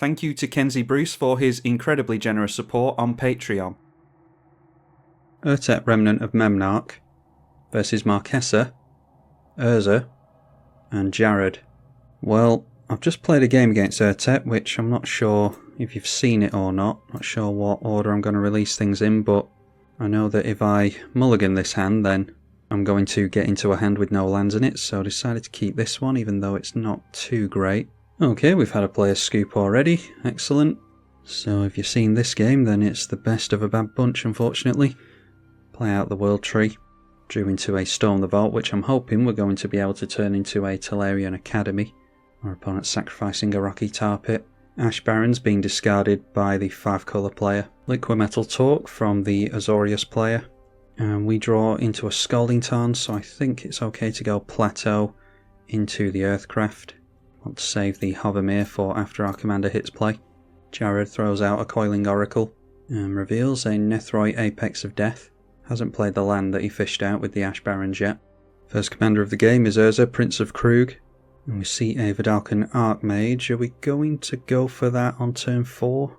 Thank you to Kenzie Bruce for his incredibly generous support on Patreon. Urtet Remnant of Memnarch versus Marquesa, Urza, and Jared. Well, I've just played a game against Urtet, which I'm not sure if you've seen it or not. Not sure what order I'm going to release things in, but I know that if I mulligan this hand, then I'm going to get into a hand with no lands in it, so I decided to keep this one, even though it's not too great. Okay, we've had a player scoop already. Excellent. So if you've seen this game, then it's the best of a bad bunch, unfortunately. Play out the World Tree. Drew into a Storm the Vault, which I'm hoping we're going to be able to turn into a Tolarian Academy. Our opponent sacrificing a Rocky Tar Pit. Ash Barrens being discarded by the 5-colour player. Liquimetal Torque from the Azorius player. And we draw into a Scalding Tarn, so I think it's okay to go Plateau into the Earthcraft. Want to save the Hovermere for after our commander hits play. Jared throws out a Coiling Oracle and reveals a Nethroi Apex of Death. Hasn't played the land that he fished out with the Ash Barrens yet. First commander of the game is Urza, Prince of Kroog. And we see a Vidalcan Archmage. Are we going to go for that on turn 4?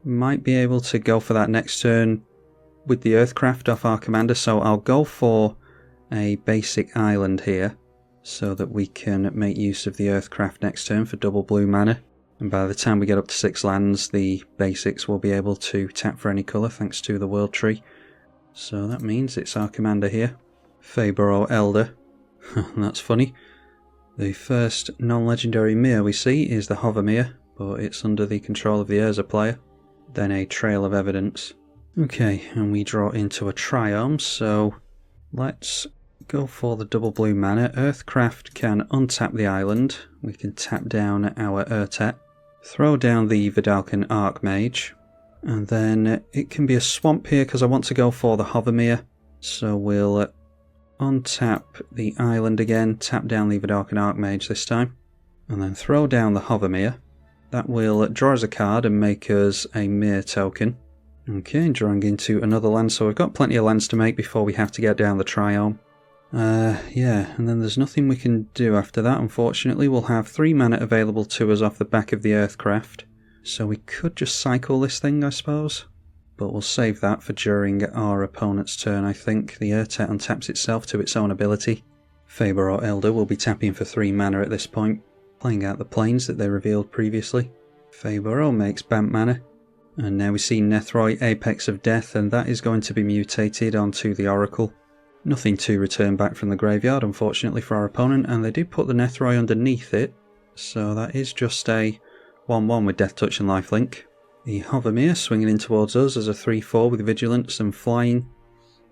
Might be able to go for that next turn with the Earthcraft off our commander, so I'll go for a basic island here so that we can make use of the Earthcraft next turn for double blue mana. And by the time we get up to 6 lands, the basics will be able to tap for any colour thanks to the World Tree. So that means it's our commander here, Fabro Elder. That's funny. The first non-legendary Mere we see is the Hovermere, but it's under the control of the Urza player. Then a Trail of Evidence. Okay, and we draw into a Triome, so let's go for the double blue mana. Earthcraft can untap the island. We can tap down our Urtet. Throw down the Vidalcan Archmage. And then it can be a swamp here because I want to go for the Hovermere. So we'll untap the island again, tap down the Vidalcan Archmage this time. And then throw down the Hovermere. That will draw us a card and make us a Mere token. Okay, drawing into another land, so we've got plenty of lands to make before we have to get down the Triome. Yeah, and then there's nothing we can do after that, unfortunately. We'll have 3 mana available to us off the back of the Earthcraft. So we could just cycle this thing, I suppose. But we'll save that for during our opponent's turn, I think. The Urtet untaps itself to its own ability. Fabro Elder will be tapping for 3 mana at this point, playing out the planes that they revealed previously. Fabro makes Bant mana. And now we see Nethroi Apex of Death, and that is going to be mutated onto the Oracle. Nothing to return back from the graveyard, unfortunately, for our opponent, and they do put the Nethroi underneath it, so that is just a 1-1 with Death Touch and Lifelink. The Hovermere swinging in towards us as a 3-4 with Vigilance and Flying,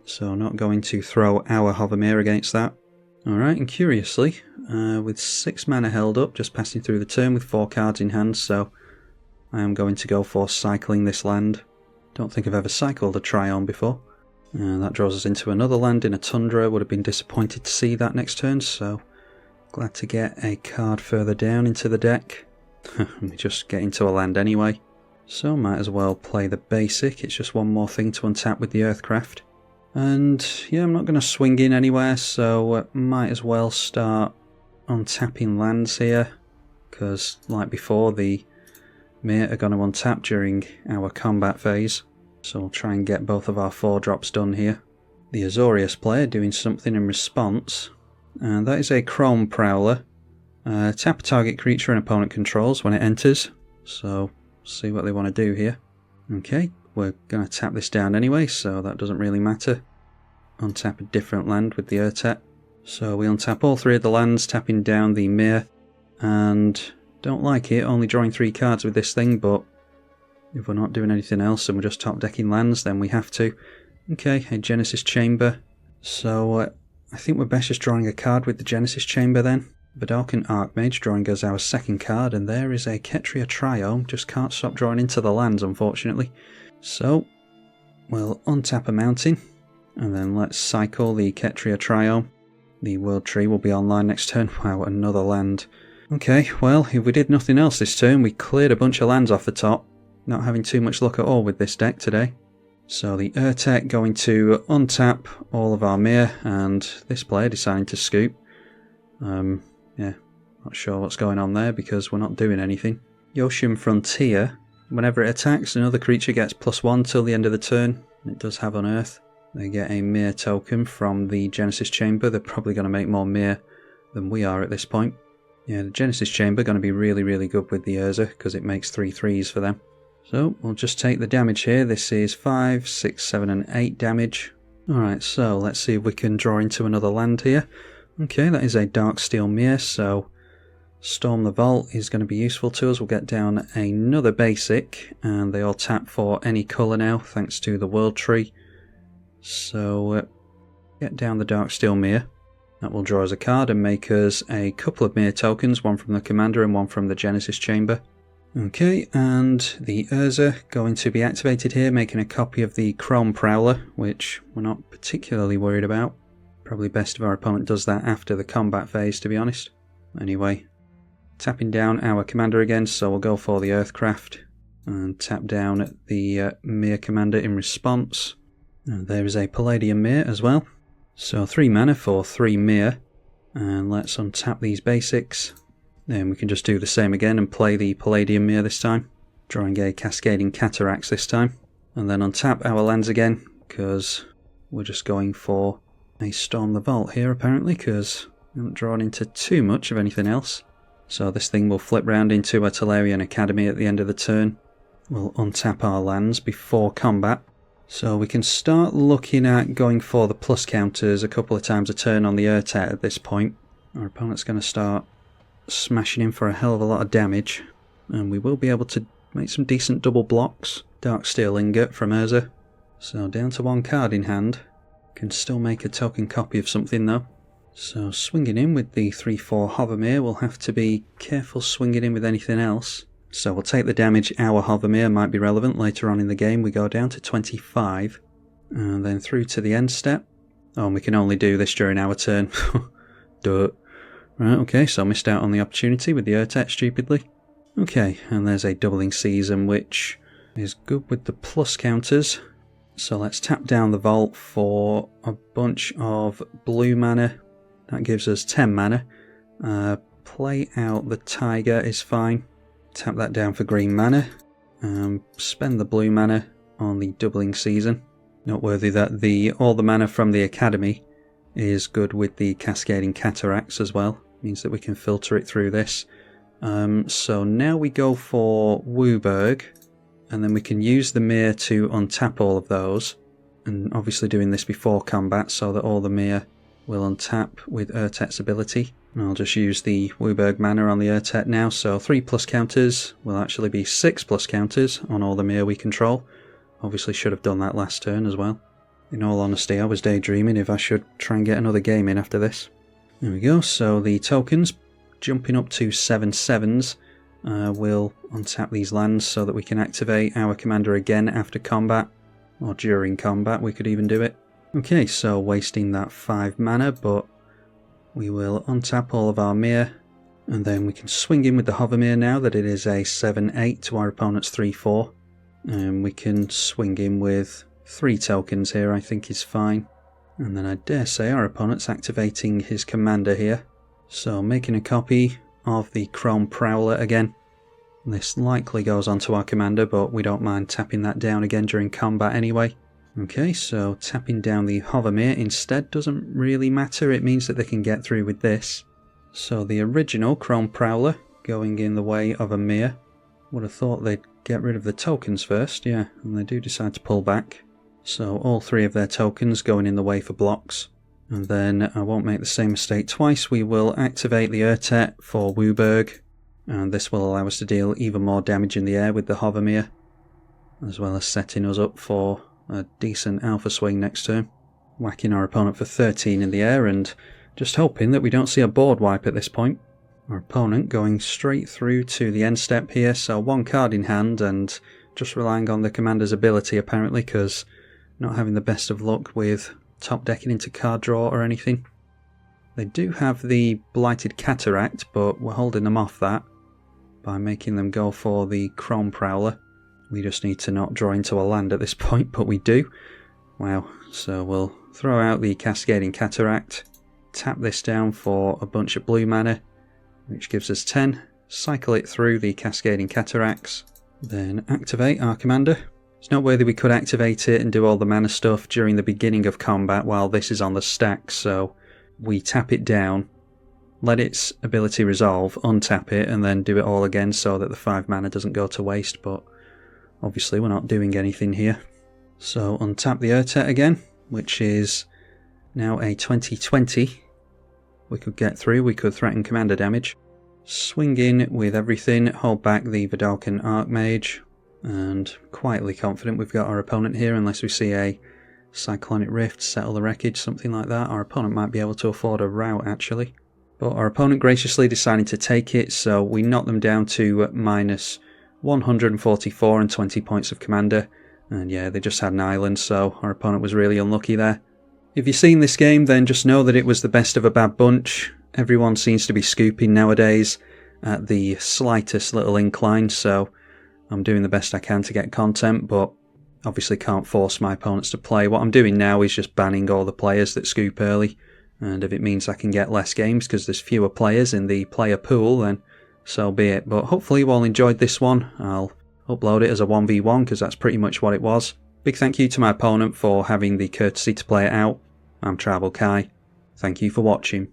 so not going to throw our Hovermere against that. Alright, and curiously, with 6 mana held up, just passing through the turn with 4 cards in hand, so I am going to go for cycling this land. Don't think I've ever cycled a Triome before. That draws us into another land in a Tundra. Would have been disappointed to see that next turn, so glad to get a card further down into the deck. We just get into a land anyway. So might as well play the basic. It's just one more thing to untap with the Earthcraft. And yeah, I'm not going to swing in anywhere, so might as well start untapping lands here. Because like before, the Mere are going to untap during our combat phase, so we'll try and get both of our 4-drops done here. The Azorius player doing something in response, and that is a Chrome Prowler. Tap a target creature an opponent controls when it enters, so see what they want to do here. Okay, we're going to tap this down anyway, so that doesn't really matter. Untap a different land with the Urtet. So we untap all 3 of the lands, tapping down the Mere, and don't like it, only drawing 3 cards with this thing, but if we're not doing anything else and we're just top decking lands, then we have to. Okay, a Genesis Chamber. So I think we're best just drawing a card with the Genesis Chamber then. Vidalcan Archmage drawing us our 2nd card, and there is a Ketria Triome. Just can't stop drawing into the lands, unfortunately. So we'll untap a mountain, and then let's cycle the Ketria Triome. The World Tree will be online next turn. Wow, another land. Okay, well, if we did nothing else this turn, we cleared a bunch of lands off the top. Not having too much luck at all with this deck today. So the Urtet going to untap all of our Mere, and this player deciding to scoop. Yeah, not sure what's going on there because we're not doing anything. Ocean Frontier. Whenever it attacks, another creature gets +1 till the end of the turn. It does have on Earth. They get a Myr token from the Genesis Chamber. They're probably going to make more Myr than we are at this point. Yeah, the Genesis Chamber going to be really, really good with the Urza because it makes 3/3s for them. So we'll just take the damage here. This is 5, 6, 7 and 8 damage. Alright, so let's see if we can draw into another land here. Okay, that is a Darksteel Myr, so Storm the Vault is going to be useful to us. We'll get down another basic, and they all tap for any colour now, thanks to the World Tree. So, get down the Darksteel Myr. That will draw us a card and make us a couple of Myr tokens, one from the Commander and one from the Genesis Chamber. Okay, and the Urza going to be activated here, making a copy of the Chrome Prowler, which we're not particularly worried about. Probably best if our opponent does that after the combat phase, to be honest. Anyway, tapping down our Commander again, so we'll go for the Earthcraft and tap down the Myr Commander in response. And there is a Palladium Myr as well. So 3 mana for 3 Myr, and let's untap these basics. Then we can just do the same again and play the Palladium Myr this time, drawing a Cascading Cataracts this time. And then untap our lands again, because we're just going for a Storm the Vault here apparently, because we haven't drawn into too much of anything else. So this thing will flip round into a Tolarian Academy at the end of the turn. We'll untap our lands before combat. So we can start looking at going for the plus counters a couple of times a turn on the Urtet at this point. Our opponent's going to start smashing in for a hell of a lot of damage, and we will be able to make some decent double blocks. Darksteel Ingot from Urza. So down to 1 card in hand. Can still make a token copy of something though. So swinging in with the 3/4 Hovermere, we'll have to be careful swinging in with anything else. So we'll take the damage. Our Hovermere might be relevant later on in the game. We go down to 25 and then through to the end step. Oh, and we can only do this during our turn. Duh. Right, okay, so I missed out on the opportunity with the Urtet stupidly. Okay, and there's a Doubling Season, which is good with the plus counters. So let's tap down the Vault for a bunch of blue mana. That gives us 10 mana. Play out the Tiger is fine. Tap that down for green mana. Spend the blue mana on the Doubling Season. Noteworthy that all the mana from the Academy is good with the Cascading Cataracts as well. Means that we can filter it through this. So now we go for Wooburg, and then we can use the Myr to untap all of those. And obviously doing this before combat so that all the Myr will untap with Urtet's ability. And I'll just use the Wooburg mana on the Urtet now, so 3 plus counters will actually be 6 plus counters on all the Myr we control. Obviously should have done that last turn as well. In all honesty, I was daydreaming if I should try and get another game in after this. There we go, so the tokens jumping up to 7/7s will untap these lands so that we can activate our Commander again after combat, or during combat we could even do it. Okay, so wasting that 5 mana, but we will untap all of our Myr, and then we can swing in with the Hovermere now that it is a 7/8 to our opponent's 3/4. And we can swing in with 3 tokens here, I think is fine. And then I dare say our opponent's activating his Commander here. So making a copy of the Chrome Prowler again. This likely goes onto our Commander, but we don't mind tapping that down again during combat anyway. Okay, so tapping down the Hovermere instead doesn't really matter. It means that they can get through with this. So the original Chrome Prowler going in the way of a Myr. Would have thought they'd get rid of the tokens first, yeah, and they do decide to pull back. So all 3 of their tokens going in the way for blocks. And then I won't make the same mistake twice. We will activate the Urtet for Wooburg, and this will allow us to deal even more damage in the air with the Hovermere, as well as setting us up for a decent alpha swing next turn. Whacking our opponent for 13 in the air and just hoping that we don't see a board wipe at this point. Our opponent going straight through to the end step here, so 1 card in hand and just relying on the Commander's ability apparently, because not having the best of luck with top decking into card draw or anything. They do have the Blighted Cataract, but we're holding them off that by making them go for the Chrome Prowler. We just need to not draw into a land at this point, but we do. Wow, so we'll throw out the Cascading Cataract, tap this down for a bunch of blue mana, which gives us 10, cycle it through the Cascading Cataracts, then activate our commander. It's noteworthy we could activate it and do all the mana stuff during the beginning of combat while this is on the stack, so we tap it down, let its ability resolve, untap it, and then do it all again so that the 5 mana doesn't go to waste, but obviously we're not doing anything here. So untap the Urtet again, which is now a 20/20. We could get through, we could threaten commander damage. Swing in with everything, hold back the Vidalcan Archmage, and quietly confident we've got our opponent here unless we see a Cyclonic Rift, Settle the Wreckage, something like that. Our opponent might be able to afford a route actually. But our opponent graciously decided to take it, so we knock them down to minus 144 and 20 points of commander. And yeah, they just had an island, so our opponent was really unlucky there. If you've seen this game, then just know that it was the best of a bad bunch. Everyone seems to be scooping nowadays at the slightest little incline, so I'm doing the best I can to get content, but obviously can't force my opponents to play. What I'm doing now is just banning all the players that scoop early, and if it means I can get less games because there's fewer players in the player pool, then so be it. But hopefully you all enjoyed this one. I'll upload it as a 1v1 because that's pretty much what it was. Big thank you to my opponent for having the courtesy to play it out. I'm tribalkai. Thank you for watching.